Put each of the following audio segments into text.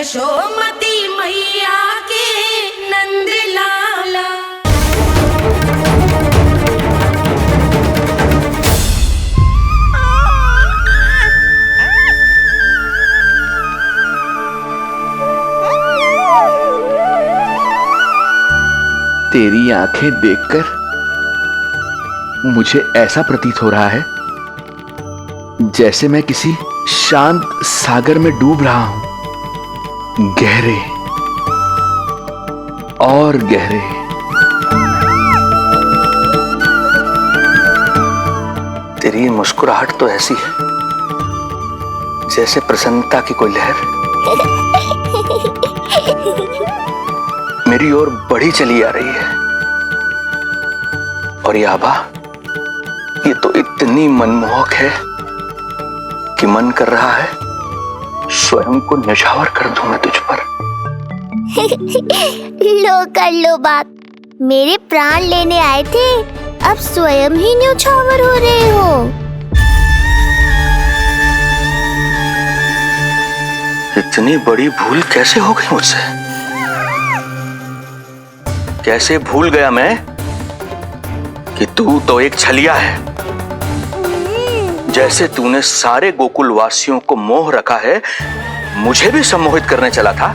यशोमती मैया के नंद लाला। तेरी आंखें देखकर मुझे ऐसा प्रतीत हो रहा है जैसे मैं किसी शांत सागर में डूब रहा हूं, गहरे और गहरे। तेरी मुस्कुराहट तो ऐसी है जैसे प्रसन्नता की कोई लहर मेरी ओर बढ़ी चली आ रही है। और ये आभा, ये तो इतनी मनमोहक है कि मन कर रहा है स्वयं को न्यौछावर कर दूं मैं तुझ पर। लो कर लो बात, मेरे प्राण लेने आए थे, अब स्वयं ही न्यौछावर हो रहे हो। इतनी बड़ी भूल कैसे हो गई मुझसे? कैसे भूल गया मैं कि तू तो एक छलिया है। जैसे तूने सारे गोकुल वासियों को मोह रखा है, मुझे भी सम्मोहित करने चला था,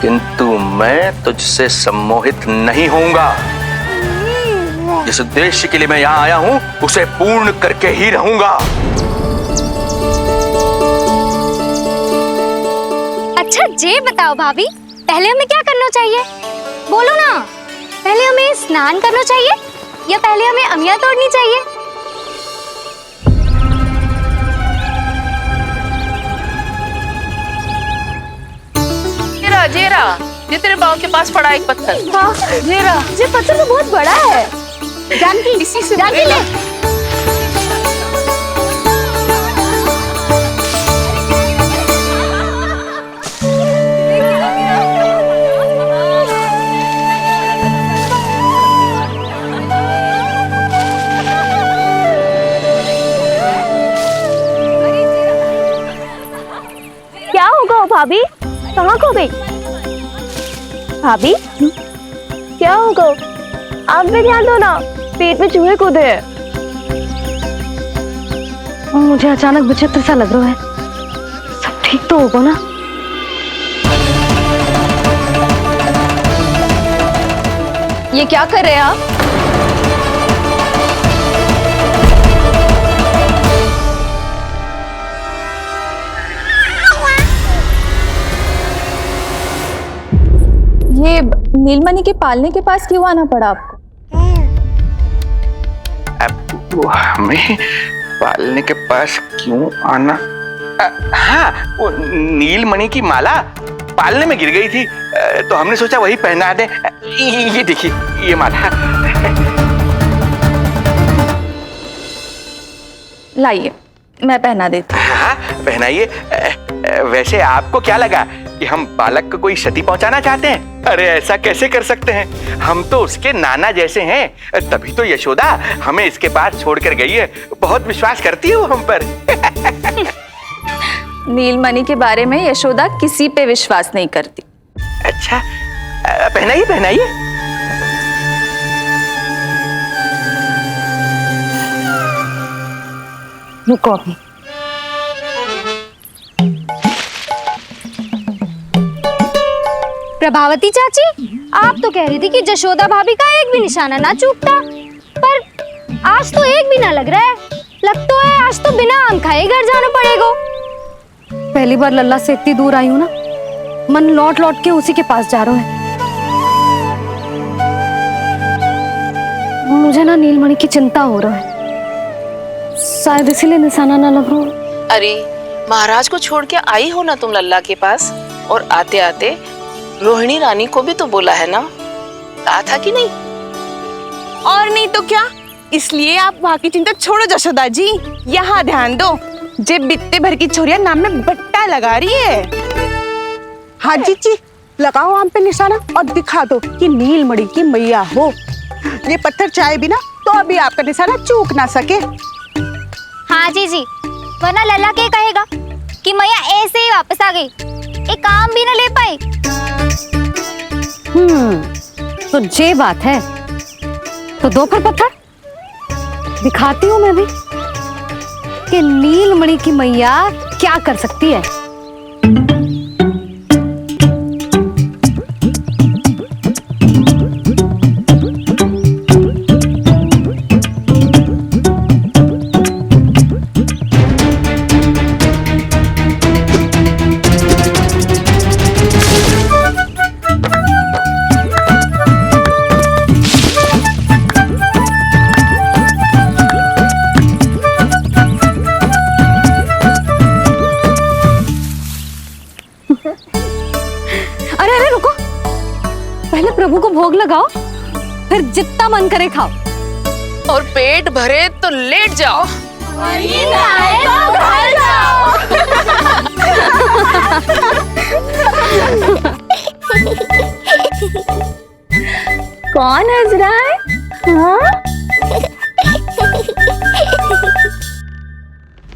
किंतु मैं तुझसे सम्मोहित नहीं होऊंगा। जिस उद्देश्य के लिए मैं यहां आया हूं उसे पूर्ण करके ही रहूंगा। अच्छा ये बताओ भाभी, पहले हमें क्या करना चाहिए? बोलो ना, पहले हमें स्नान करना चाहिए या पहले हमें अमिया तोड़नी चाहिए? जेरा, ये तेरे पाँव के पास पड़ा एक पत्थर। हाँ, जेरा, ये पत्थर तो बहुत बड़ा है। जानकी, इसी से जानकी ले। क्या होगा भाभी? कहाँ खो गई भाभी? क्या होगा? आप भी ध्यान दो ना, पेट में चूहे कूदे हैं। मुझे अचानक विचित्र सा लग रहा है। सब ठीक तो होगा ना? ये क्या कर रहे हैं आप? ये नीलमणि के पालने के पास क्यों आना पड़ा आपको? वो हमें पालने के पास क्यों आना? हाँ, वो नीलमणि की माला पालने में गिर गई थी, तो हमने सोचा वही पहना दे। ये देखिए, ये माला। लाइए, मैं पहना देती हूँ। हाँ, पहनाइए। वैसे आपको क्या लगा कि हम बालक को कोई क्षति पहुंचाना चाहते हैं? अरे ऐसा कैसे कर सकते हैं? हम तो उसके नाना जैसे हैं, तभी तो यशोदा हमें इसके पास छोड़कर गई है। बहुत विश्वास करती है वो हम पर। नीलमणि के बारे में यशोदा किसी पे विश्वास नहीं करती। अच्छा, पहनाइए पहनाइए। रुको अभी। प्रभावती चाची, आप तो कह रही थी कि जशोदा भाभी का एक भी निशाना ना चूकता, पर आज तो एक भी ना लग रहा है। लग तो है आज तो बिना आम खाए घर जाना पड़ेगा। पहली बार लल्ला से इतनी दूर आई हूँ ना, मन लौट लौट के उसी के पास जा रहा है। मुझे ना नीलमणि की चिंता हो रहा है, शायद इसीलिए निशाना ना लग रहा। अरे महाराज को छोड़ के आई हो ना तुम लल्ला के पास, और आते आते रोहिणी रानी को भी तो बोला है ना, कहा था कि नहीं? और नहीं तो क्या, इसलिए आप वहाँ की चिंता छोड़ो जशोदा जी, यहाँ ध्यान दो। जे बित्ते भर की छोरिया नाम में बट्टा लगा रही है। हाँ जी, लगाओ आम पे निशाना और दिखा दो कि नीलमणि की मैया हो। ये पत्थर चाहे भी ना तो अभी आपका निशाना चूक ना सके। हाँ जी, वरना लल्ला क्या कहेगा? कि मैया ऐसे ही वापस आ गई, एक काम भी ना ले पाई। तो ये बात है, तो दो पर पत्थर दिखाती हूँ मैं भी कि नीलमणि की मैया क्या कर सकती है। अरे अरे रुको, पहले प्रभु को भोग लगाओ, फिर जितना मन करे खाओ। और पेट भरे तो लेट जाओ। कौन हंस रहा है? हाँ?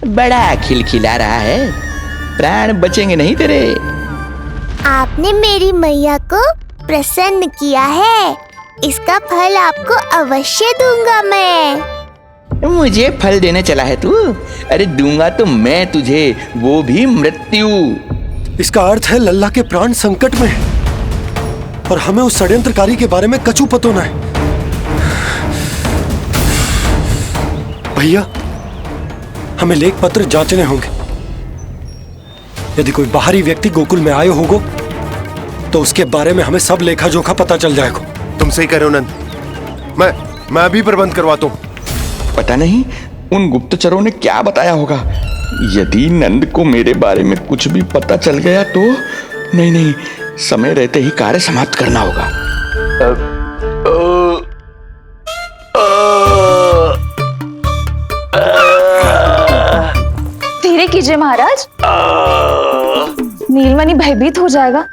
बड़ा खिलखिला रहा है, प्राण बचेंगे नहीं तेरे। आपने मेरी मैया को प्रसन्न किया है, इसका फल आपको अवश्य दूंगा मैं। मुझे फल देने चला है तू? अरे दूंगा तो मैं तुझे, वो भी मृत्यु। इसका अर्थ है लल्ला के प्राण संकट में है और हमें उस षड्यंत्रकारी के बारे में कचू पतोना है। भैया, हमें लेख पत्र जांचने होंगे। यदि कोई बाहरी व्यक्ति गोकुल में आए होगो तो उसके बारे में हमें सब लेखा जोखा पता चल जाएगा। तुम सही कह रहे हो नंद, मैं अभी प्रबंध करवाता हूँ। पता नहीं उन गुप्तचरों ने क्या बताया होगा। यदि नंद को मेरे बारे में कुछ भी पता चल गया तो नहीं नहीं, समय रहते ही कार्य समाप्त करना होगा। धीरे कीजिए महाराज, नीलमणि भयभीत हो जाएगा।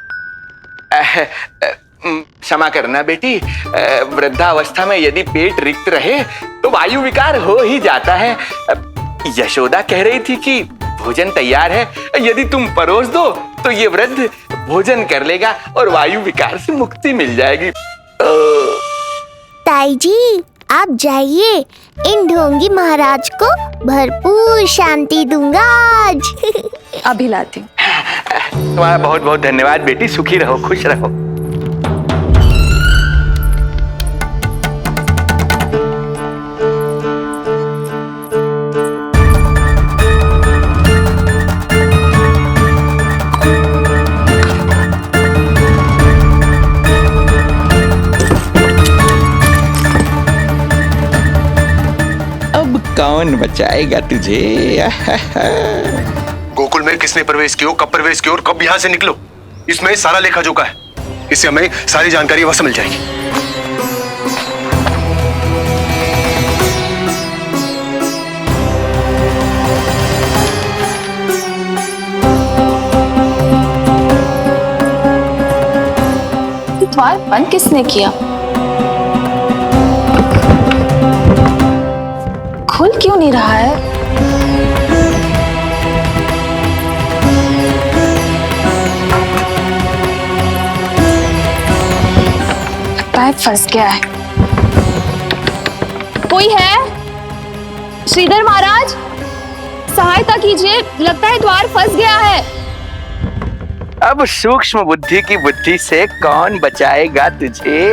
क्षमा करना बेटी, वृद्धावस्था में यदि पेट रिक्त रहे तो वायु विकार हो ही जाता है। यशोदा कह रही थी कि भोजन तैयार है, यदि तुम परोस दो तो ये वृद्ध भोजन कर लेगा और वायु विकार से मुक्ति मिल जाएगी। ताई जी, आप जाइए, इन ढोंगी महाराज को भरपूर शांति दूंगा आज। अभी लाती हूँ। तुम्हारा बहुत बहुत धन्यवाद बेटी, सुखी रहो, खुश रहो। कौन बचाएगा तुझे? गोकुल में किसने प्रवेश किया, कब प्रवेश किया और कब यहाँ से निकलो, इसमें सारा लेखा जोखा है। इससे हमें सारी जानकारी वहां से मिल जाएगी। द्वार बंद किसने किया? खुल क्यों नहीं रहा है? लगता है फंस गया है। कोई है? श्रीधर महाराज, सहायता कीजिए, लगता है द्वार फंस गया है। अब सूक्ष्म बुद्धि की बुद्धि से कौन बचाएगा तुझे?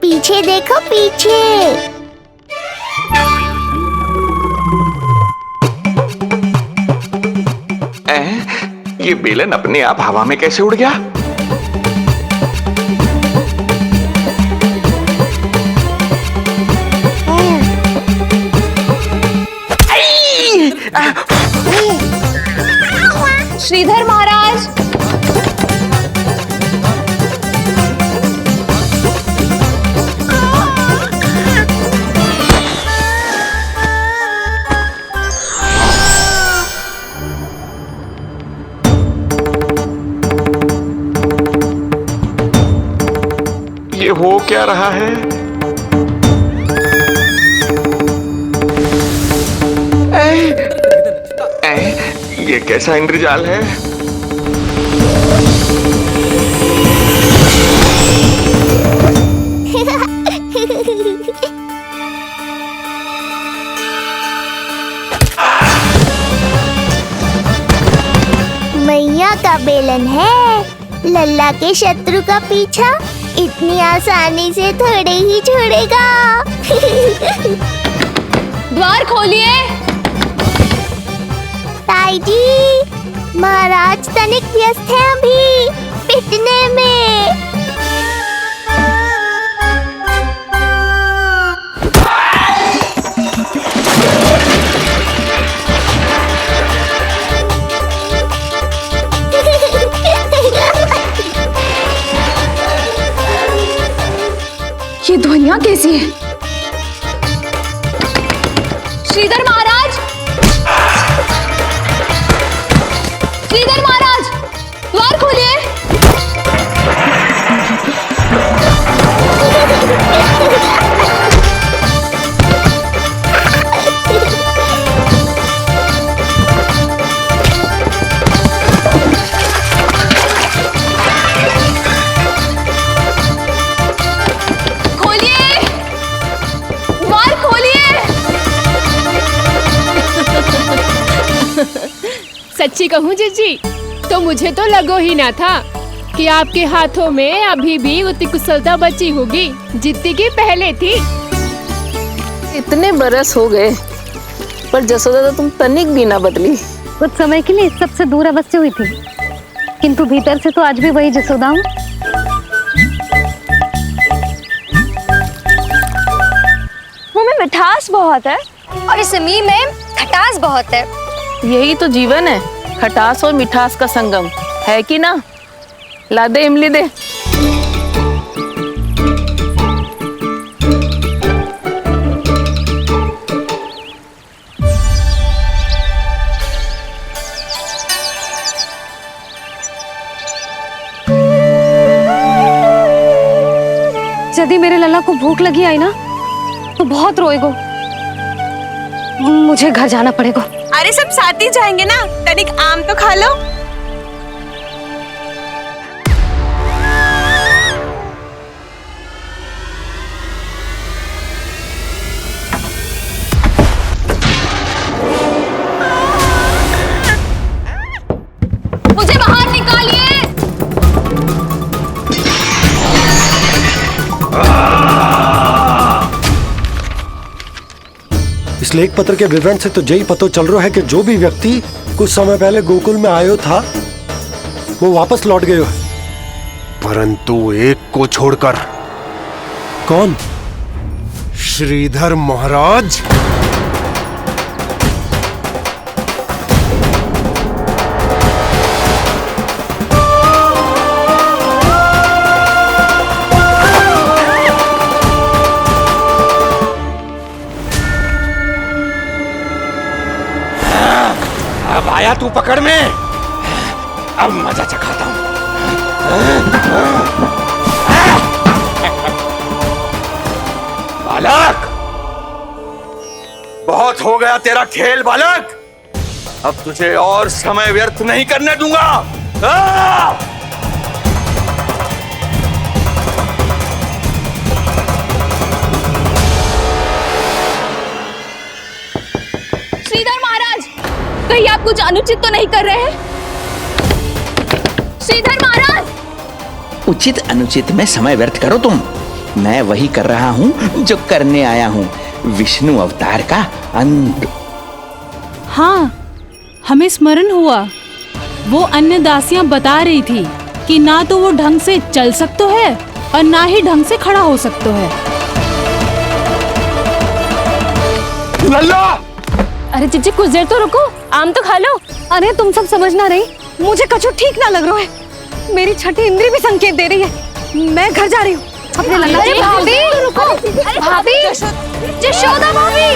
पीछे देखो, पीछे। ये बेलन अपने आप हवा में कैसे उड़ गया? श्रीधर महाराज, ये हो क्या रहा है? ये कैसा इंद्रजाल है? मैया का बेलन है, लल्ला के शत्रु का पीछा इतनी आसानी से थोड़े ही छोड़ेगा। द्वार खोलिए। ताई जी, महाराज तनिक व्यस्त हैं अभी पिटने में। ये ध्वनियां कैसी है? श्रीधर महाराज, श्रीधर महाराज, द्वार खोलिए। सच्ची कहूँ जीजी, तो मुझे तो लगो ही ना था कि आपके हाथों में अभी भी उतनी कुशलता बची होगी जितनी की पहले थी। इतने बरस हो गए पर जसोदा तो तुम तनिक भी ना बदली। कुछ समय के लिए सबसे दूर अवश्य हुई थी, किंतु भीतर से तो आज भी वही जसोदा हूँ। मुंह में मिठास बहुत है और इस मी में खटास बहुत है। यही तो जीवन है, खटास और मिठास का संगम है कि ना? ला दे इमली दे। यदि मेरे लल्ला को भूख लगी आई ना तो बहुत रोएगो। मुझे घर जाना पड़ेगा। अरे सब साथ ही जाएंगे ना, तनिक आम तो खा लो। मुझे बाहर निकालिए। इस लेख पत्र के विवरण से तो यही पता चल रहा है कि जो भी व्यक्ति कुछ समय पहले गोकुल में आयो था वो वापस लौट गयो है, परंतु एक को छोड़कर। कौन? श्रीधर महाराज। अब आया तू पकड़ में, अब मजा चखाता हूं। बालक, बहुत हो गया तेरा खेल बालक, अब तुझे और समय व्यर्थ नहीं करने दूंगा। श्रीधर महाराज, कहीं आप कुछ अनुचित तो नहीं कर रहे हैं? श्रीधर महाराज! उचित अनुचित में समय व्यर्थ करो तुम, मैं वही कर रहा हूँ जो करने आया हूँ, विष्णु अवतार का अंत। हाँ, हमें स्मरण हुआ, वो अन्य दासियां बता रही थी कि ना तो वो ढंग से चल सकते है और ना ही ढंग से खड़ा हो सकते है। लल्ला! अरे जीजी कुछ देर तो रुको, आम तो खा लो। अरे तुम सब समझ ना रही, मुझे कछु ठीक ना लग रहा है। मेरी छठी इंद्री भी संकेत दे रही है, मैं घर जा रही हूँ अपने लल्ला। अरे भाभी रुको, अरे भाभी, जशोदा भाभी।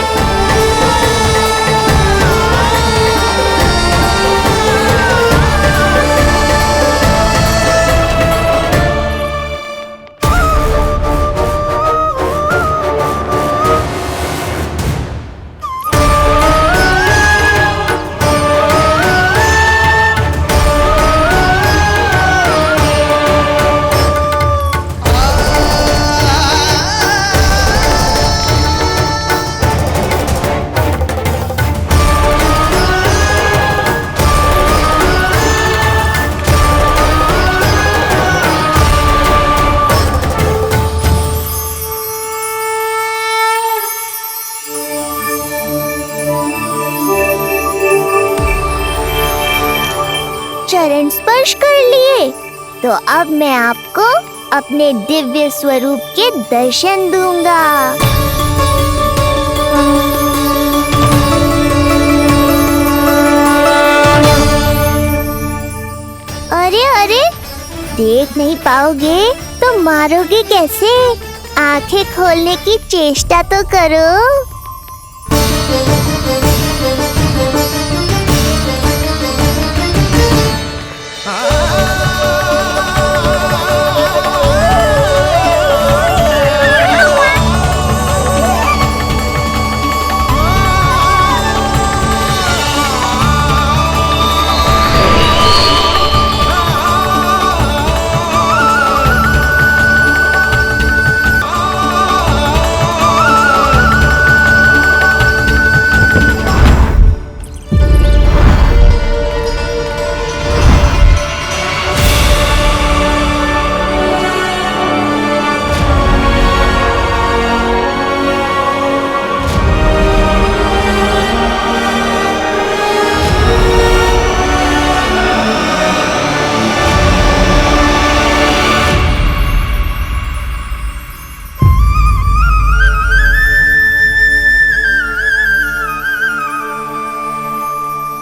तो अब मैं आपको अपने दिव्य स्वरूप के दर्शन दूंगा। अरे अरे, देख नहीं पाओगे तो मारोगे कैसे? आंखें खोलने की चेष्टा तो करो।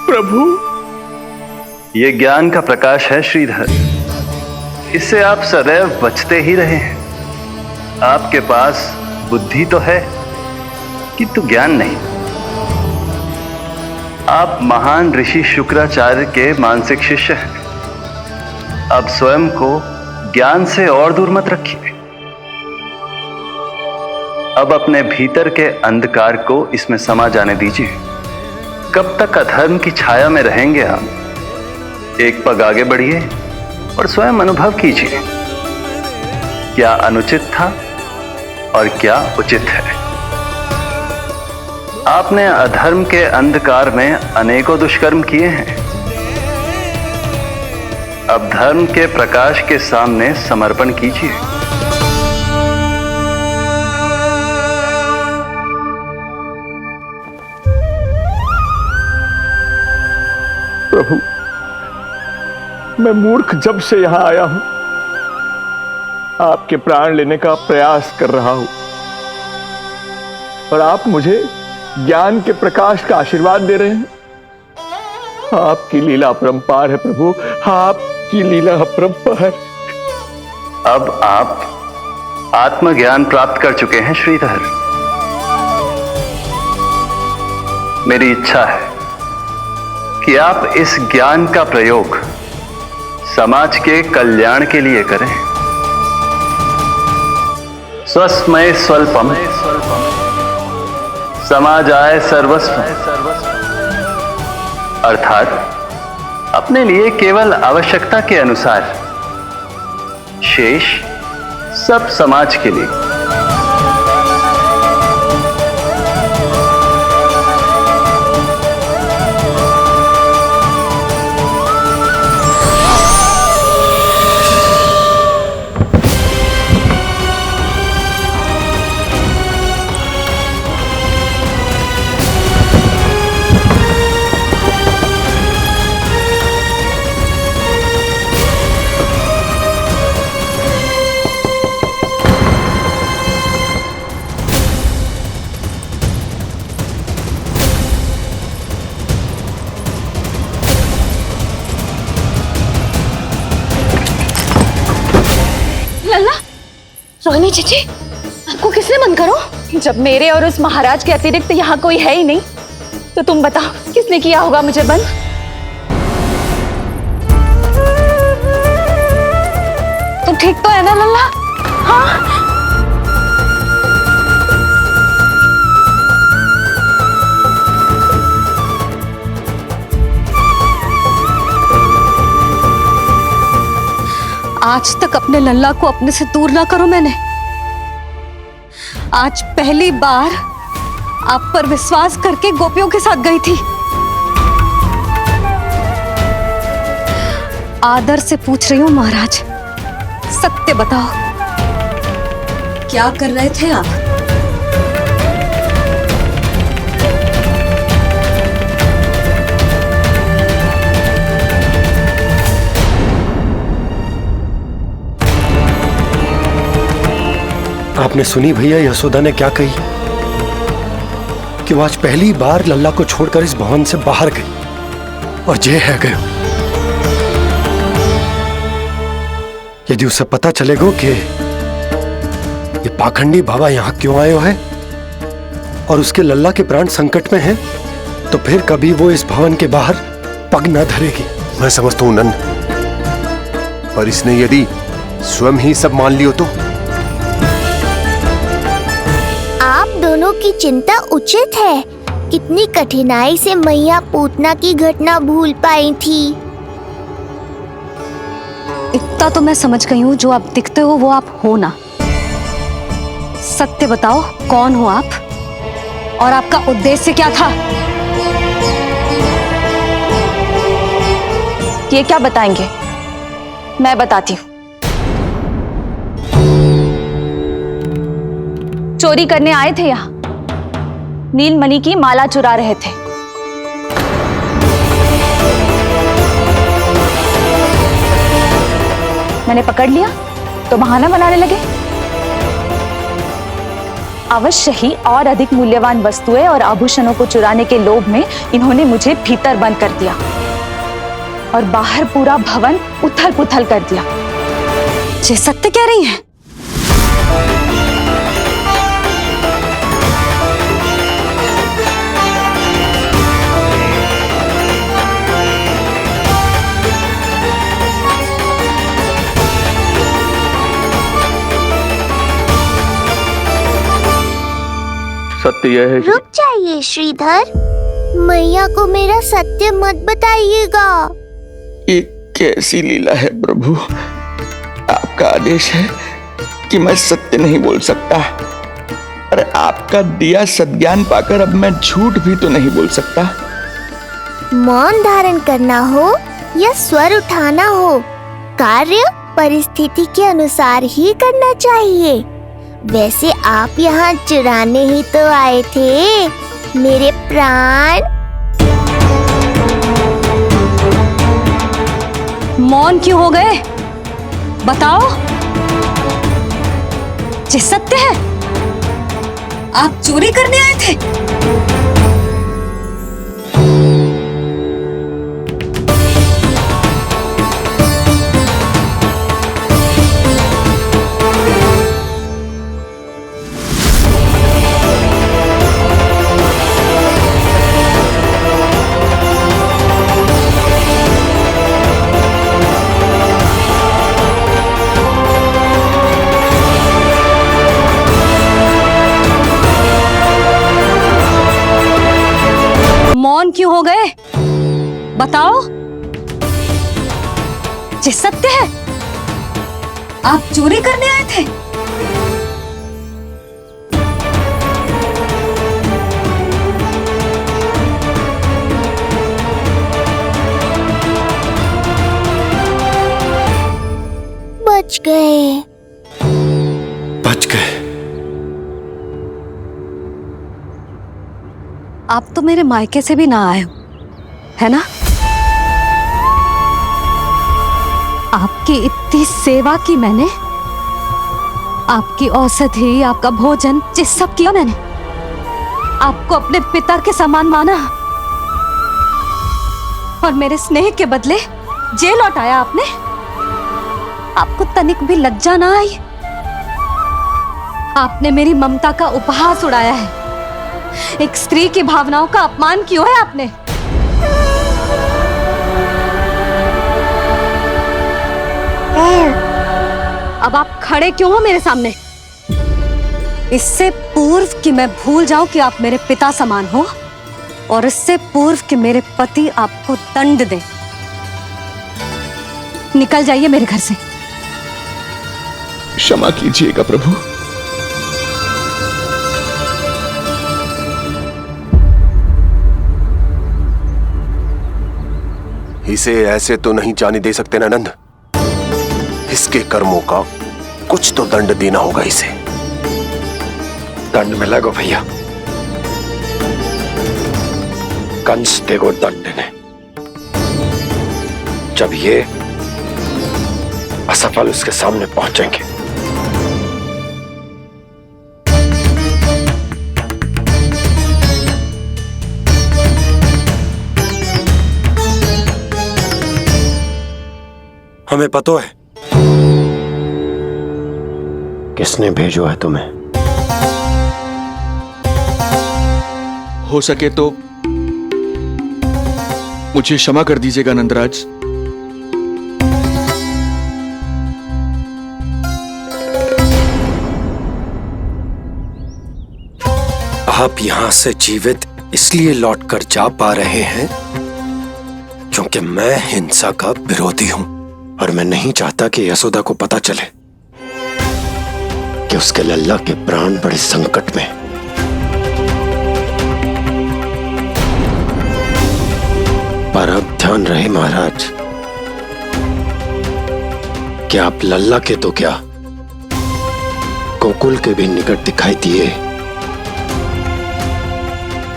प्रभु, ये ज्ञान का प्रकाश है श्रीधर। इससे आप सदैव बचते ही रहे हैं। आपके पास बुद्धि तो है किंतु ज्ञान नहीं। आप महान ऋषि शुक्राचार्य के मानसिक शिष्य हैं। अब स्वयं को ज्ञान से और दूर मत रखिए। अब अपने भीतर के अंधकार को इसमें समा जाने दीजिए। कब तक अधर्म की छाया में रहेंगे हम? एक पग आगे बढ़िए और स्वयं अनुभव कीजिए, क्या अनुचित था और क्या उचित है। आपने अधर्म के अंधकार में अनेकों दुष्कर्म किए हैं। अब धर्म के प्रकाश के सामने समर्पण कीजिए। प्रभु, मैं मूर्ख जब से यहां आया हूं, आपके प्राण लेने का प्रयास कर रहा हूं और आप मुझे ज्ञान के प्रकाश का आशीर्वाद दे रहे हैं। आपकी लीला अपरंपार है प्रभु, आपकी लीला अपरंपार। अब आप आत्मज्ञान प्राप्त कर चुके हैं श्रीधर। मेरी इच्छा है कि आप इस ज्ञान का प्रयोग समाज के कल्याण के लिए करें। स्वस्मय स्वल्पम समाजाय सर्वस्व, अर्थात अपने लिए केवल आवश्यकता के अनुसार, शेष सब समाज के लिए। रोहिणी चीची, आपको किसने बंद करो? जब मेरे और उस महाराज के अतिरिक्त यहाँ कोई है ही नहीं, तो तुम बताओ किसने किया होगा मुझे बंद? तुम ठीक तो है ना लल्ला? हाँ? आज तक अपने लल्ला को अपने से दूर ना करो मैंने। आज पहली बार आप पर विश्वास करके गोपियों के साथ गई थी। आदर से पूछ रही हूं महाराज, सत्य बताओ, क्या कर रहे थे आप? आपने सुनी भैया यशोदा ने क्या कही? कि वो आज पहली बार लल्ला को छोड़कर इस भवन से बाहर गई और जे है गयो। यदि उसे पता चलेगा कि ये पाखंडी बाबा यहां क्यों आयो है और उसके लल्ला के प्राण संकट में हैं, तो फिर कभी वो इस भवन के बाहर पग न धरेगी। मैं समझता हूं नंद, पर इसने यदि स्वयं ही सब मान लियो तो? आप दोनों की चिंता उचित है। कितनी कठिनाई से मैया पूतना की घटना भूल पाई थी। इतना तो मैं समझ गई हूँ, जो आप दिखते हो वो आप हो ना। सत्य बताओ, कौन हो आप और आपका उद्देश्य क्या था? ये क्या बताएंगे, मैं बताती हूँ। चोरी करने आए थे यहाँ, नीलमणि की माला चुरा रहे थे। मैंने पकड़ लिया तो बहाना बनाने लगे। अवश्य ही और अधिक मूल्यवान वस्तुएं और आभूषणों को चुराने के लोभ में इन्होंने मुझे भीतर बंद कर दिया और बाहर पूरा भवन उथल पुथल कर दिया। ये सत्य कह रही हैं? सत्य यह है। रुक जाइए श्रीधर, मैया को मेरा सत्य मत बताइएगा। ये कैसी लीला है प्रभु? आपका आदेश है कि मैं सत्य नहीं बोल सकता, और आपका दिया सद्ज्ञान पाकर अब मैं झूठ भी तो नहीं बोल सकता। मौन धारण करना हो या स्वर उठाना हो, कार्य परिस्थिति के अनुसार ही करना चाहिए। वैसे आप यहाँ चुराने ही तो आए थे मेरे प्राण। मौन क्यों हो गए? बताओ, ये सत्य है? आप चोरी करने आए थे? मौन क्यों हो गए? बताओ, ये सत्य है? आप चोरी करने आए थे? बच गए। बच गए। आप तो मेरे मायके से भी ना आए हो, है ना? आपकी इतनी सेवा की मैंने, आपकी औषधि, आपका भोजन, ये सब किया मैंने। आपको अपने पिता के समान माना और मेरे स्नेह के बदले जेल लौटाया आपने। आपको तनिक भी लज्जा ना आई? आपने मेरी ममता का उपहास उड़ाया है। एक स्त्री की भावनाओं का अपमान क्यों है आपने? अब आप खड़े क्यों हो मेरे सामने? इससे पूर्व कि मैं भूल जाऊं कि आप मेरे पिता समान हो, और इससे पूर्व कि मेरे पति आपको दंड दे, निकल जाइए मेरे घर से। क्षमा कीजिएगा प्रभु। इसे ऐसे तो नहीं जाने दे सकते ना नंद। इसके कर्मों का कुछ तो दंड देना होगा इसे। दंड मिलेगा भैया, कंस देगो दंड ने। जब ये असफल उसके सामने पहुंचेंगे हमें पता है किसने भेजो है तुम्हें। हो सके तो मुझे क्षमा कर दीजिएगा नंदराज। आप यहां से जीवित इसलिए लौटकर जा पा रहे हैं क्योंकि मैं हिंसा का विरोधी हूं और मैं नहीं चाहता कि यशोदा को पता चले कि उसके लल्ला के प्राण बड़े संकट में। पर अब ध्यान रहे महाराज कि आप लल्ला के तो क्या गोकुल के भी निकट दिखाई दिए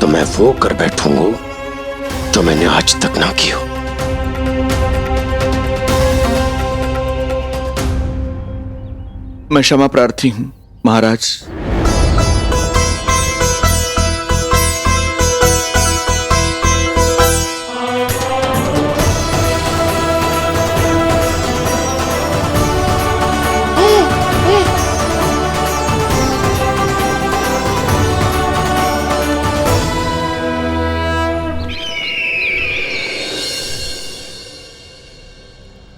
तो मैं वो कर बैठूंगा जो मैंने आज तक ना की हो। मैं क्षमा प्रार्थी हूं महाराज।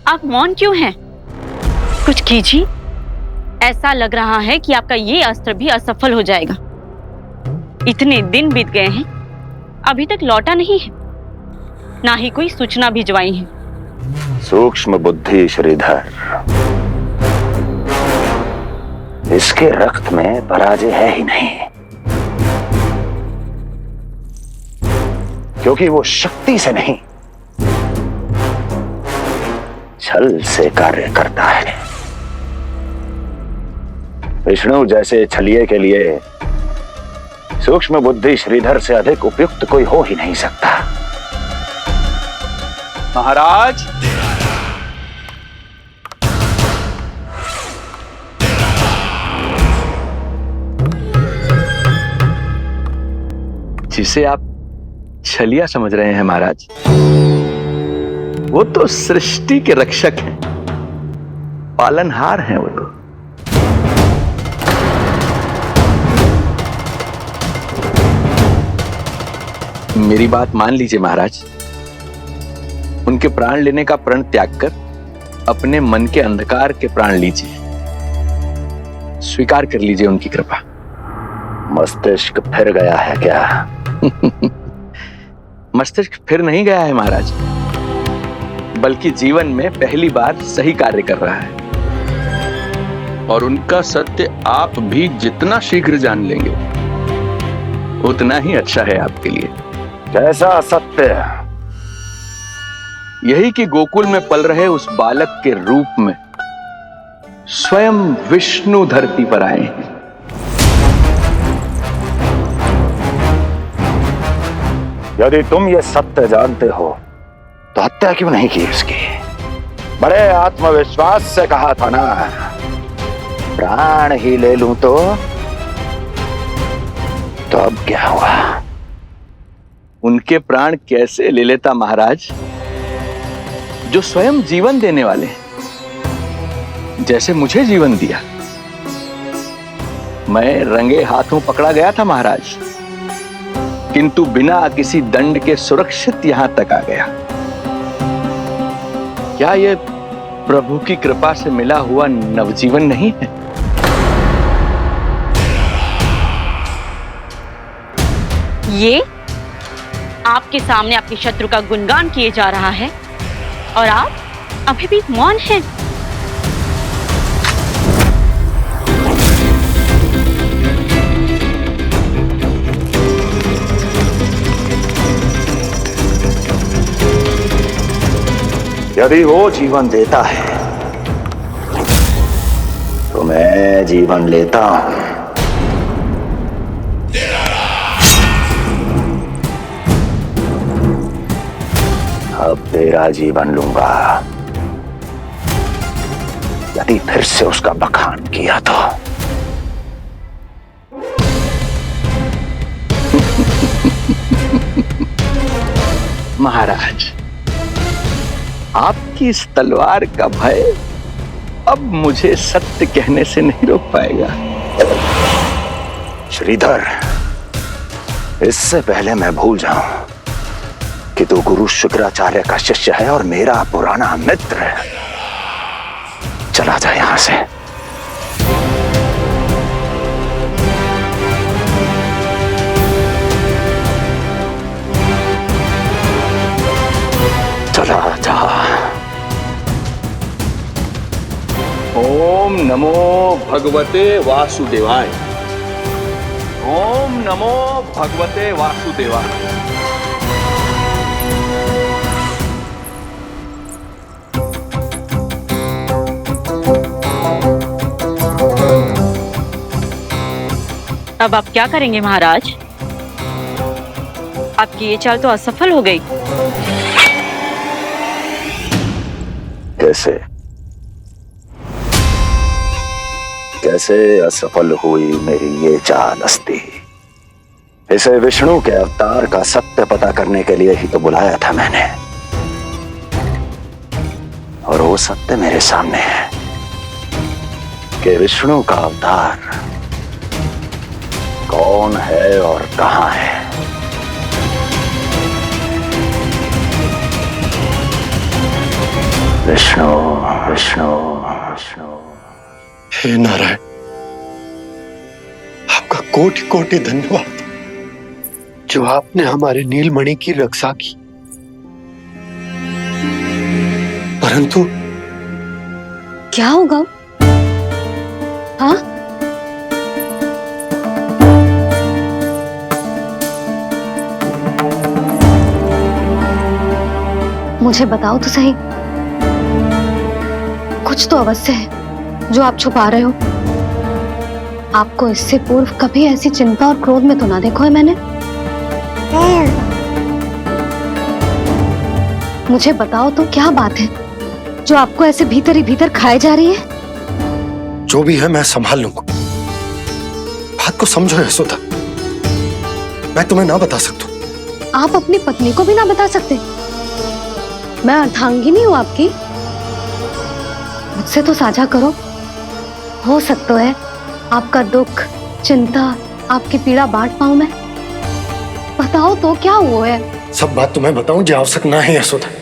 आप मौन क्यों हैं? कुछ कीजिए। ऐसा लग रहा है कि आपका ये अस्त्र भी असफल हो जाएगा। इतने दिन बीत गए हैं, अभी तक लौटा नहीं है, ना ही कोई सूचना भिजवाई है। सूक्ष्म बुद्धि श्रीधर, इसके रक्त में पराजय है ही नहीं, क्योंकि वो शक्ति से नहीं छल से कार्य करता है। विष्णु जैसे छलिए के लिए सूक्ष्म बुद्धि श्रीधर से अधिक उपयुक्त कोई हो ही नहीं सकता। महाराज, जिसे आप छलिया समझ रहे हैं महाराज, वो तो सृष्टि के रक्षक हैं, पालनहार हैं वो तो। मेरी बात मान लीजिए महाराज, उनके प्राण लेने का प्रण त्याग कर अपने मन के अंधकार के प्राण लीजिए, स्वीकार कर लीजिए उनकी कृपा। मस्तिष्क फिर गया है क्या? मस्तिष्क फिर नहीं गया है महाराज, बल्कि जीवन में पहली बार सही कार्य कर रहा है। और उनका सत्य आप भी जितना शीघ्र जान लेंगे उतना ही अच्छा है आपके लिए। कैसा सत्य? यही कि गोकुल में पल रहे उस बालक के रूप में स्वयं विष्णु धरती पर आए हैं। यदि तुम ये सत्य जानते हो तो हत्या क्यों नहीं की उसकी? बड़े आत्मविश्वास से कहा था ना, प्राण ही ले लूं तो अब क्या हुआ? उनके प्राण कैसे ले लेता महाराज, जो स्वयं जीवन देने वाले हैं, जैसे मुझे जीवन दिया। मैं रंगे हाथों पकड़ा गया था महाराज, किंतु बिना किसी दंड के सुरक्षित यहां तक आ गया। क्या ये प्रभु की कृपा से मिला हुआ नवजीवन नहीं है? ये आपके सामने अपने शत्रु का गुणगान किए जा रहा है और आप अभी भी मौन हैं। यदि वो जीवन देता है तो मैं जीवन लेता हूं। अब तेरा जीवन लूंगा यदि फिर से उसका बखान किया तो। महाराज, आपकी इस तलवार का भय अब मुझे सत्य कहने से नहीं रोक पाएगा। श्रीधर, इससे पहले मैं भूल जाऊं कि तू गुरु शुक्राचार्य का शिष्य है और मेरा पुराना मित्र है, चला जा यहां से। चला जा। ओम नमो भगवते वासुदेवाय। ओम नमो भगवते वासुदेवाय। अब आप क्या करेंगे महाराज? आपकी ये चाल तो असफल हो गई। कैसे कैसे असफल हुई मेरी ये चाल अस्ति? इसे विष्णु के अवतार का सत्य पता करने के लिए ही तो बुलाया था मैंने, और वो सत्य मेरे सामने है कि विष्णु का अवतार कौन है और कहां है। विष्णु विष्णु विष्णु। हे नारायण, आपका कोटि कोटि धन्यवाद जो आपने हमारे नीलमणि की रक्षा की। परंतु क्या होगा? हाँ, मुझे बताओ तो सही, कुछ तो अवश्य है जो आप छुपा रहे हो। आपको इससे पूर्व कभी ऐसी चिंता और क्रोध में तो ना देखो है मैंने। मुझे बताओ तो क्या बात है जो आपको ऐसे भीतर ही भीतर खाए जा रही है? जो भी है मैं संभाल लूंगा। बात को समझो यशोदा, मैं तुम्हें ना बता सकता। आप अपनी पत्नी को भी ना बता सकते? मैं अर्धांगिनी हूँ आपकी, मुझसे तो साझा करो। हो सकता है आपका दुख, चिंता, आपकी पीड़ा बांट पाऊं मैं। बताओ तो क्या हुआ है? सब बात तुम्हें बताऊं जो आवश्यक ना है यशोदा।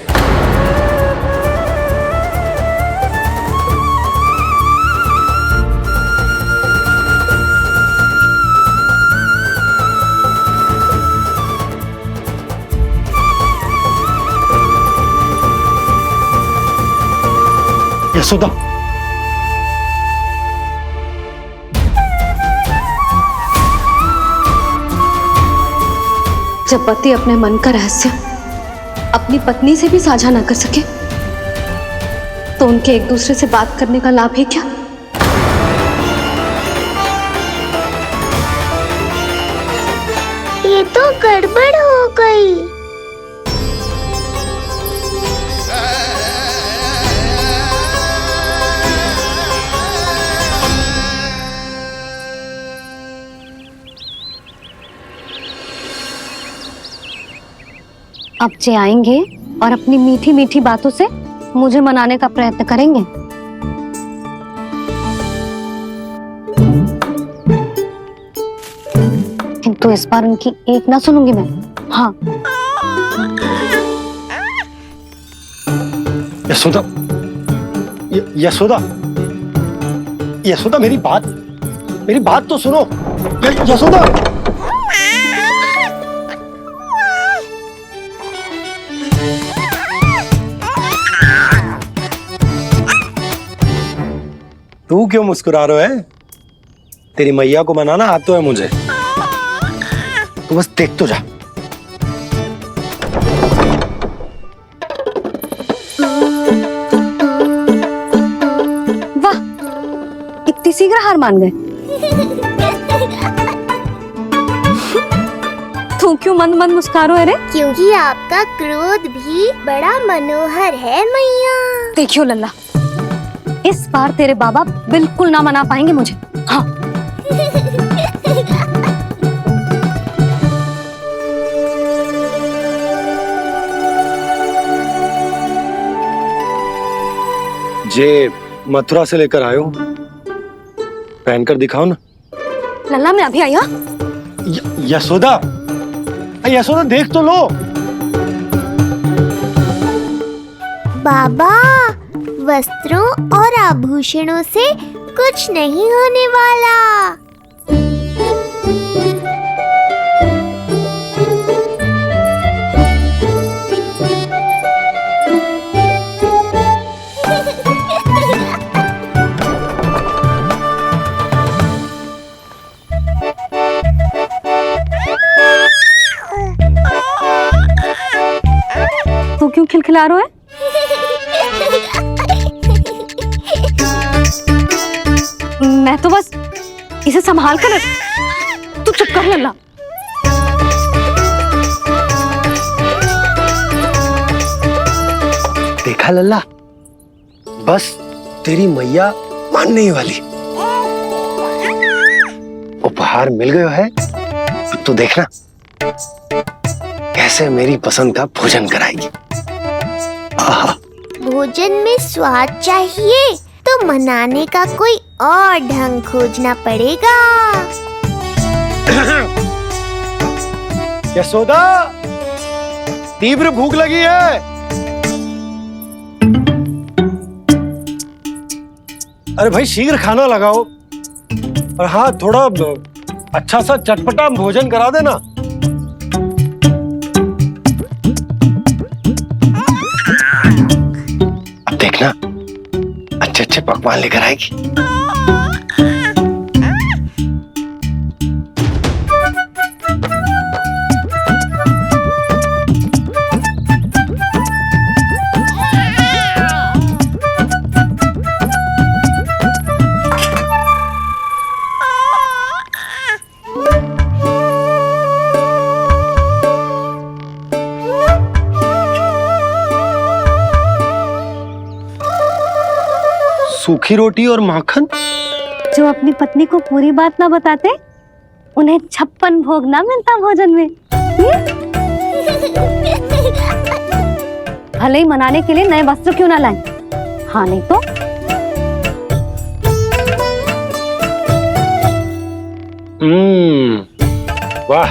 यशोदा, जब पति अपने मन का रहस्य अपनी पत्नी से भी साझा ना कर सके तो उनके एक दूसरे से बात करने का लाभ है क्या? ये तो गड़बड़ हो गई। अब जे आएंगे और अपनी मीठी मीठी बातों से मुझे मनाने का प्रयत्न करेंगे। किंतु इस बार उनकी एक ना सुनूंगी मैं। हाँ, यशोदा, यशोदा, यशोदा, मेरी बात तो सुनो। यशोदा, तू क्यों मुस्कुरा रहा है? तेरी मैया को मनाना आता है मुझे। तू बस देख तो जा। वाह, इतनी शीघ्र हार मान गए। तू क्यों मंद मंद मुस्कुरा रहे? अरे क्योंकि आपका क्रोध भी बड़ा मनोहर है मैया। देखियो लल्ला, इस बार तेरे बाबा बिल्कुल ना मना पाएंगे मुझे। हाँ, ये मथुरा से लेकर आयो, पहनकर दिखाओ ना। लल्ला मैं अभी आई। हाँ यशोदा, यशोदा देख तो लो। बाबा, वस्त्रों और आभूषणों से कुछ नहीं होने वाला। तू क्यों खिलखिला रहा है? मैं तो बस इसे संभाल कर। तू चुप कर लल्ला। देखा लल्ला, बस तेरी मैया मानने ही वाली। उपहार मिल गया है, अब तो देखना कैसे मेरी पसंद का भोजन कराएगी। भोजन में स्वाद चाहिए तो मनाने का कोई और ढंग खोजना पड़ेगा। यशोदा, तीव्र भूख लगी है। अरे भाई शीघ्र खाना लगाओ, और हाँ थोड़ा अच्छा सा चटपटा भोजन करा देना। अब देखना अच्छे अच्छे पकवान लेकर आएगी। सूखी रोटी और माखन। जो अपनी पत्नी को पूरी बात ना बताते, उन्हें 56 भोग ना मिलता भोजन में। भले ही मनाने के लिए नए वस्त्र क्यों ना लाएं, हाँ नहीं तो वाह,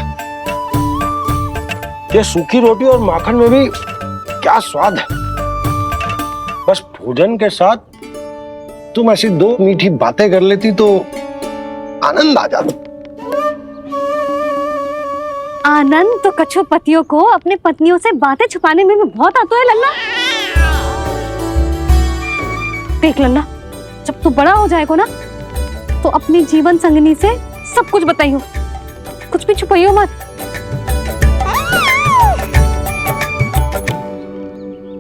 ये सूखी रोटी और माखन में भी क्या स्वाद है। बस भोजन के साथ तुम ऐसी दो मीठी बातें कर लेती तो आनंद आ जाता। आनंद तो कछु पतियों को अपने पत्नियों से बातें छुपाने में भी बहुत आता है लल्ला। देख लल्ला, जब तू बड़ा हो जाएगा ना तो अपनी जीवन संगनी से सब कुछ बताइयो, कुछ भी छुपाइयो मत।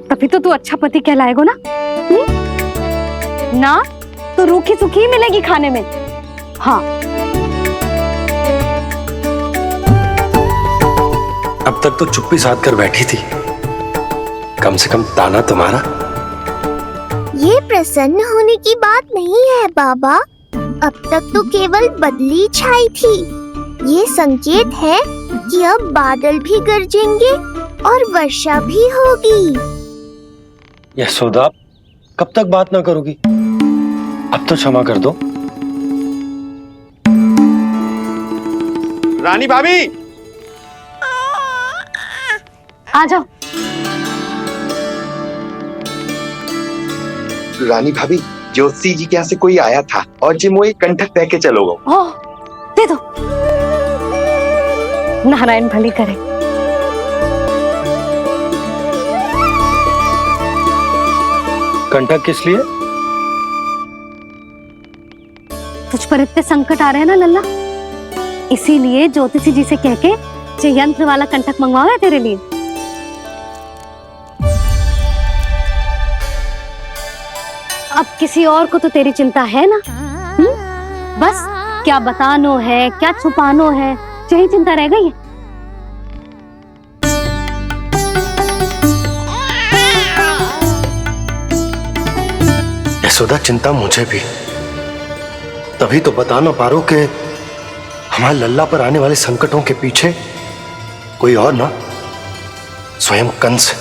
तभी तो तू अच्छा पति कहलाएगा ना। ना तो रूखी सूखी मिलेगी खाने में। हाँ, अब तक तो चुप्पी साध कर बैठी थी, कम से कम ताना तुम्हारा। ये प्रसन्न होने की बात नहीं है बाबा, अब तक तो केवल बदली छाई थी। ये संकेत है कि अब बादल भी गरजेंगे और वर्षा भी होगी। यशोदा, कब तक बात ना करोगी? अब तो क्षमा कर दो। रानी भाभी, आ जाओ। रानी भाभी, ज्योति जी के यहाँ से कोई आया था और जी मोए कंठक दे के चलो गो। ओह, दे दो। नारायण भली करे। कंठक किस लिए? तुझ पर इतने संकट आ रहे हैं ना लल्ला, इसीलिए ज्योतिषी जी से कह के जो यंत्र वाला कंठक मंगवाओ है तेरे लिए। अब किसी और को तो तेरी चिंता है ना। बस क्या बतानो है, क्या छुपानो है, यही चिंता रह गई है। यशोदा, चिंता मुझे भी, तभी तो बता ना पा रहा कि हमारे लल्ला पर आने वाले संकटों के पीछे कोई और ना, स्वयं कंस।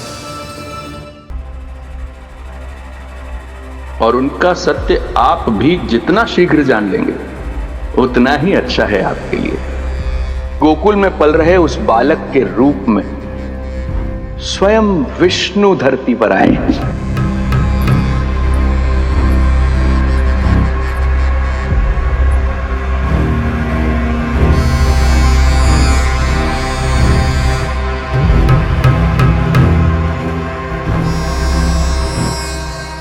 और उनका सत्य आप भी जितना शीघ्र जान लेंगे उतना ही अच्छा है आपके लिए। गोकुल में पल रहे उस बालक के रूप में स्वयं विष्णु धरती पर आए।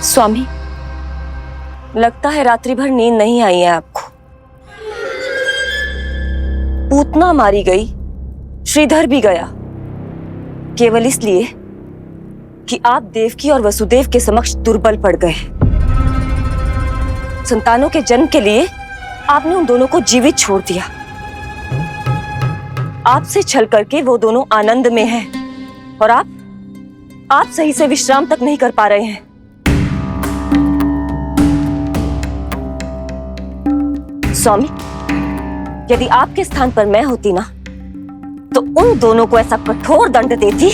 स्वामी, लगता है रात्रि भर नींद नहीं आई है आपको। पूतना मारी गई, श्रीधर भी गया, केवल इसलिए कि आप देवकी और वसुदेव के समक्ष दुर्बल पड़ गए। संतानों के जन्म के लिए आपने उन दोनों को जीवित छोड़ दिया। आपसे छल करके वो दोनों आनंद में हैं और आप सही से विश्राम तक नहीं कर पा रहे हैं। स्वामी, यदि आपके स्थान पर मैं होती ना, तो उन दोनों को ऐसा कठोर दंड देती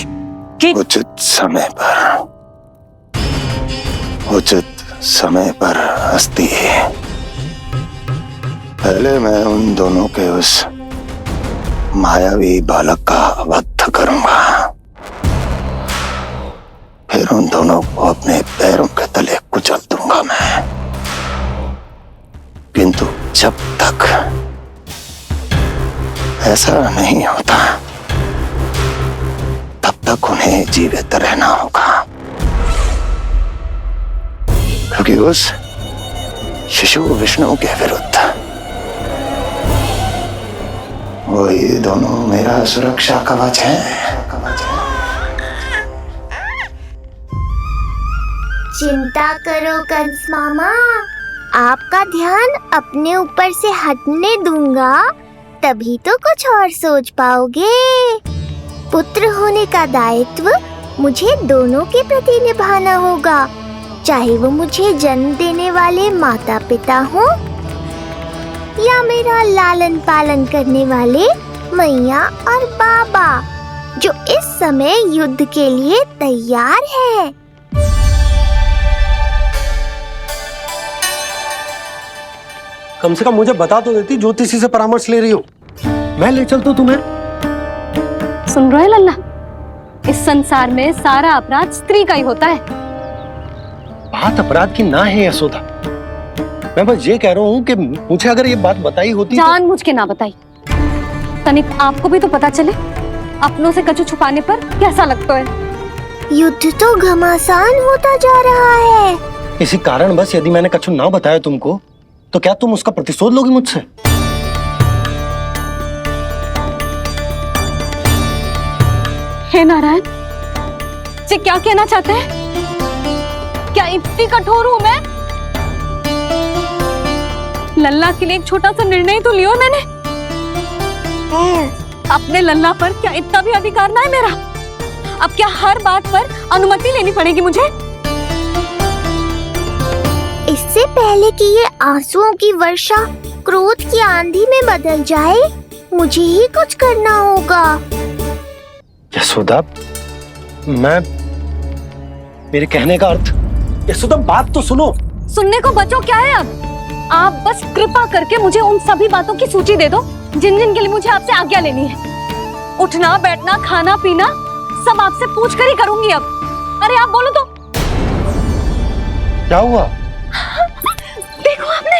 कि उचित समय पर हस्ती। पहले मैं उन दोनों के उस मायावी बालक का वध करूंगा, फिर उन दोनों को अपने पैरों के तले कुचल दूंगा मैं। किंतु जब तक ऐसा नहीं होता तब तक उन्हें जीवित रहना होगा, क्योंकि उस शिशु विष्णु के विरुद्ध वही दोनों मेरा सुरक्षा कवच है। चिंता करो कंस मामा, आपका ध्यान अपने ऊपर से हटने दूंगा, तभी तो कुछ और सोच पाओगे। पुत्र होने का दायित्व मुझे दोनों के प्रति निभाना होगा, चाहे वो मुझे जन्म देने वाले माता पिता हो या मेरा लालन पालन करने वाले मैया और बाबा, जो इस समय युद्ध के लिए तैयार है। कम से कम मुझे बता तो देती, ज्योतिषी से परामर्श ले रही हो, मैं ले चलता तुम्हें। सुन रहे लल्ला, इस संसार में सारा अपराध स्त्री का ही होता है। बात अपराध की ना है यशोदा, मैं बस ये कह रहा हूँ कि मुझे अगर ये बात बताई होती जान मुझ के ना बताई, तनिक आपको भी तो पता चले अपनों से कछु छुपाने पर कैसा लगता है। युद्ध तो घमासान होता जा रहा है। इसी कारण बस यदि मैंने कछु ना बताया तुमको, तो क्या तुम उसका प्रतिशोध लोगी मुझसे? हे नारायण, ये क्या कहना चाहते हैं? क्या इतनी कठोर हूं मैं? लल्ला के लिए एक छोटा सा निर्णय तो लियो मैंने। अपने लल्ला पर क्या इतना भी अधिकार ना है मेरा? अब क्या हर बात पर अनुमति लेनी पड़ेगी मुझे? इससे पहले कि ये आंसुओं की वर्षा क्रोध की आंधी में बदल जाए, मुझे ही कुछ करना होगा। यशोदा, मेरे कहने का अर्थ, यशोदा बात तो सुनो। सुनने को बचो क्या है अब? आप बस कृपा करके मुझे उन सभी बातों की सूची दे दो जिन जिन के लिए मुझे आपसे आज्ञा लेनी है। उठना बैठना खाना पीना सब आपसे पूछ कर ही करूंगी अब। अरे आप बोलो तो। क्या हुआ? देखो आपने।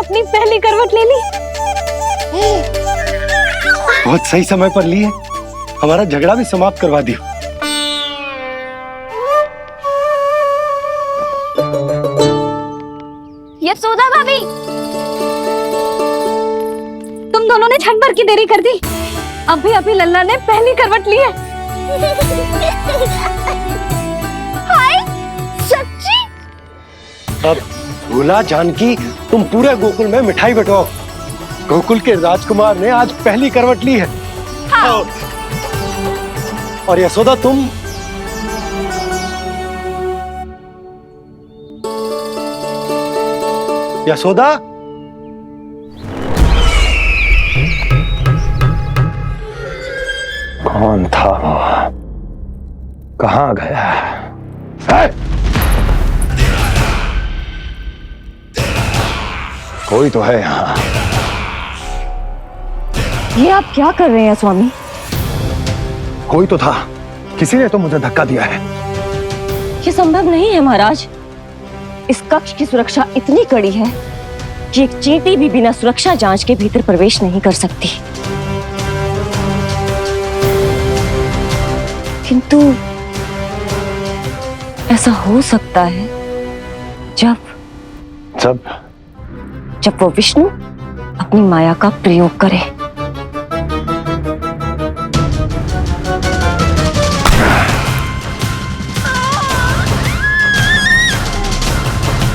अपनी पहली करवट ले ली। बहुत सही समय पर ली है, हमारा झगड़ा भी समाप्त करवा दियो। यशोदा भाभी, तुम दोनों ने क्षण भर की देरी कर दी। अभी अभी लल्ला ने पहली करवट ली है। हाय, सच्ची? अब भूला जानकी, तुम पूरे गोकुल में मिठाई बंटवाओ। गोकुल के राजकुमार ने आज पहली करवट ली है। हाँ। और यशोदा तुम यशोदा, कौन था वो? कहां गया? कोई तो है यहाँ। ये आप क्या कर रहे हैं स्वामी? कोई तो था, किसी ने तो मुझे धक्का दिया है। ये संभव नहीं है महाराज। इस कक्ष की सुरक्षा इतनी कड़ी है कि एक चींटी भी बिना सुरक्षा जांच के भीतर प्रवेश नहीं कर सकती। किंतु ऐसा हो सकता है जब वो विष्णु अपनी माया का प्रयोग करे।